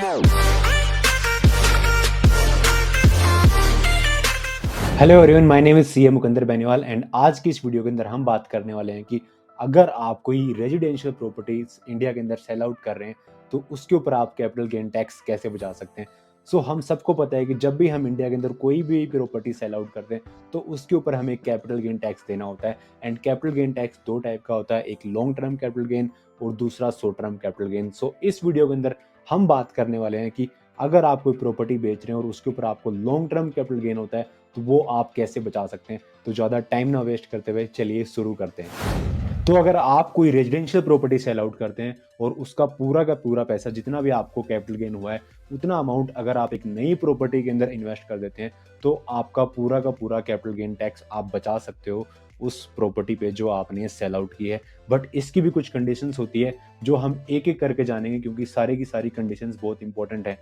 Hello everyone, my name is CA Mukandar Beniwal and आज की इस वीडियो के अंदर हम बात करने वाले हैं कि अगर आप कोई रेजिडेंशियल प्रॉपर्टीज इंडिया के अंदर सेल आउट कर रहे हैं तो उसके ऊपर आप कैपिटल गेन टैक्स कैसे बचा सकते हैं। हम सबको पता है कि जब भी हम इंडिया के अंदर कोई भी प्रॉपर्टी सेल आउट करते हैं तो उसके ऊपर हमें कैपिटल गेन टैक्स देना होता है। एंड कैपिटल गेन टैक्स दो टाइप का होता है, एक लॉन्ग टर्म कैपिटल गेन और दूसरा शॉर्ट टर्म कैपिटल गेन। इस वीडियो के अंदर हम बात करने वाले हैं कि अगर आप कोई प्रॉपर्टी बेच रहे हैं और उसके ऊपर आपको लॉन्ग टर्म कैपिटल गेन होता है तो वो आप कैसे बचा सकते हैं। तो ज़्यादा टाइम ना वेस्ट करते हुए चलिए शुरू करते हैं। तो अगर आप कोई रेजिडेंशियल प्रॉपर्टी सेल आउट करते हैं और उसका पूरा का पूरा पैसा जितना भी आपको कैपिटल गेन हुआ है उतना अमाउंट अगर आप एक नई प्रॉपर्टी के अंदर इन्वेस्ट कर देते हैं तो आपका पूरा का पूरा कैपिटल गेन टैक्स आप बचा सकते हो उस प्रॉपर्टी पे जो आपने सेल आउट की है। बट इसकी भी कुछ कंडीशंस होती है जो हम एक एक करके जानेंगे क्योंकि सारी की सारी कंडीशंस बहुत इंपॉर्टेंट है।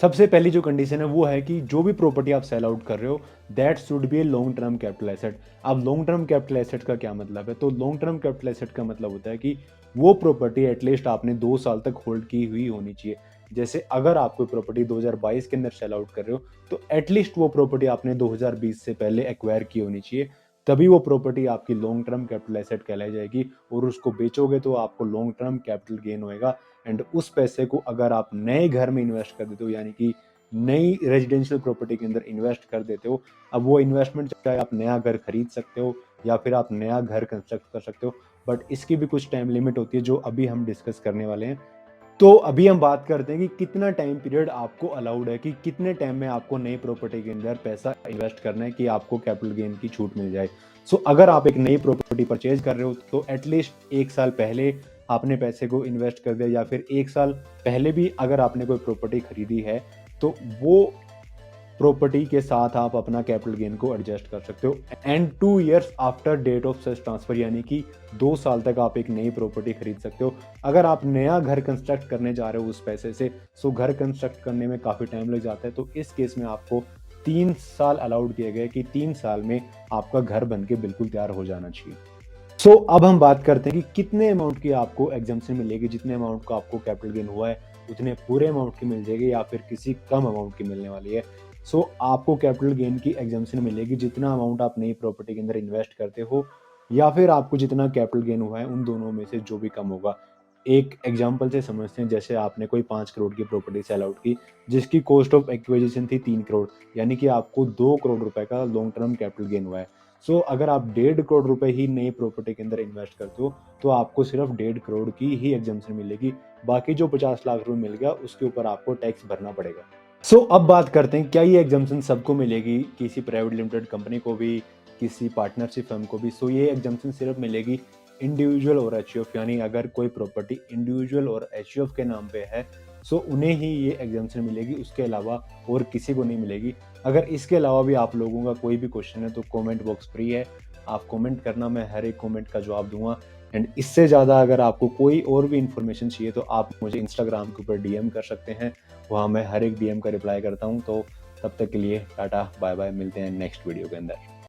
सबसे पहली जो कंडीशन है वो है कि जो भी प्रॉपर्टी आप सेल आउट कर रहे हो that should be a long term capital asset. अब लॉन्ग टर्म कैपिटल एसेट का क्या मतलब है? तो लॉन्ग टर्म कैपिटल एसेट का मतलब होता है कि वो प्रॉपर्टी एटलीस्ट आपने 2 साल तक होल्ड की हुई होनी चाहिए। जैसे अगर आप कोई प्रॉपर्टी 2022 के अंदर सेल आउट कर रहे हो तो एटलीस्ट वो प्रॉपर्टी आपने 2020 से पहले एक्वायर की होनी चाहिए, तभी वो प्रॉपर्टी आपकी लॉन्ग टर्म कैपिटल एसेट कहलाई जाएगी और उसको बेचोगे तो आपको लॉन्ग टर्म कैपिटल गेन होएगा। एंड उस पैसे को अगर आप नए घर में इन्वेस्ट कर देते हो यानी कि नई रेजिडेंशियल प्रॉपर्टी के अंदर इन्वेस्ट कर देते हो, अब वो इन्वेस्टमेंट चाहे आप नया घर खरीद सकते हो या फिर आप नया घर कंस्ट्रक्ट कर सकते हो, बट इसकी भी कुछ टाइम लिमिट होती है जो अभी हम डिस्कस करने वाले हैं। तो अभी हम बात करते हैं कि कितना टाइम पीरियड आपको अलाउड है कि कितने टाइम में आपको नई प्रॉपर्टी के अंदर पैसा इन्वेस्ट करना है कि आपको कैपिटल गेन की छूट मिल जाए। अगर आप एक नई प्रॉपर्टी परचेज कर रहे हो तो एटलीस्ट 1 साल पहले आपने पैसे को इन्वेस्ट कर दिया या फिर 1 साल पहले भी अगर आपने कोई प्रॉपर्टी खरीदी है तो वो प्रॉपर्टी के साथ आप अपना कैपिटल गेन को एडजस्ट कर सकते हो। And 2 years after date of such transfer यानी कि 2 साल तक आप एक नई प्रॉपर्टी खरीद सकते हो। अगर आप नया घर कंस्ट्रक्ट करने जा रहे हो उस पैसे से, घर कंस्ट्रक्ट करने में काफ़ी टाइम लग जाता है, तो इस केस में आपको 3 साल अलाउड किए गए कि 3 साल में आपका घर बन के बिल्कुल तैयार हो जाना चाहिए। अब हम बात करते हैं कि कितने अमाउंट की आपको एग्जम्पशन मिलेगी, जितने अमाउंट का आपको कैपिटल गेन हुआ है उतने पूरे अमाउंट की मिल जाएगी या फिर किसी कम अमाउंट की मिलने वाली है। आपको कैपिटल गेन की एग्जम्पशन मिलेगी जितना अमाउंट आप नई प्रॉपर्टी के अंदर इन्वेस्ट करते हो या फिर आपको जितना कैपिटल गेन हुआ है उन दोनों में से जो भी कम होगा। एक एग्जांपल से समझते हैं, जैसे आपने कोई 5 करोड़ की प्रॉपर्टी सेल आउट की जिसकी कॉस्ट ऑफ एक्विजिशन थी 3 करोड़, यानी कि आपको 2 करोड़ रुपए का लॉन्ग टर्म कैपिटल गेन हुआ है। अगर आप 1.5 करोड़ रुपए ही नई प्रॉपर्टी के अंदर इन्वेस्ट करते हो तो आपको सिर्फ 1.5 करोड़ की ही एग्जम्पशन मिलेगी, बाकी जो 50 लाख रुपए मिल गया उसके ऊपर आपको टैक्स भरना पड़ेगा। अब बात करते हैं क्या ये एग्जम्पशन सबको मिलेगी, किसी प्राइवेट लिमिटेड कंपनी को भी, किसी पार्टनरशिप फर्म को भी। ये एग्जम्पशन सिर्फ मिलेगी इंडिविजुअल और एचयूएफ, यानी अगर कोई प्रॉपर्टी इंडिविजुअल और एचयूएफ के नाम पे है उन्हें ही ये एग्जम्पशन मिलेगी, उसके अलावा और किसी को नहीं मिलेगी। अगर इसके अलावा भी आप लोगों का कोई भी क्वेश्चन है तो कमेंट बॉक्स फ्री है, आप कमेंट करना, मैं हर एक कमेंट का जवाब दूंगा। एंड इससे ज़्यादा अगर आपको कोई और भी इन्फॉर्मेशन चाहिए तो आप मुझे इंस्टाग्राम के ऊपर डीएम कर सकते हैं, वहाँ मैं हर एक डीएम का रिप्लाई करता हूँ। तब तक के लिए टाटा बाय बाय, मिलते हैं नेक्स्ट वीडियो के अंदर।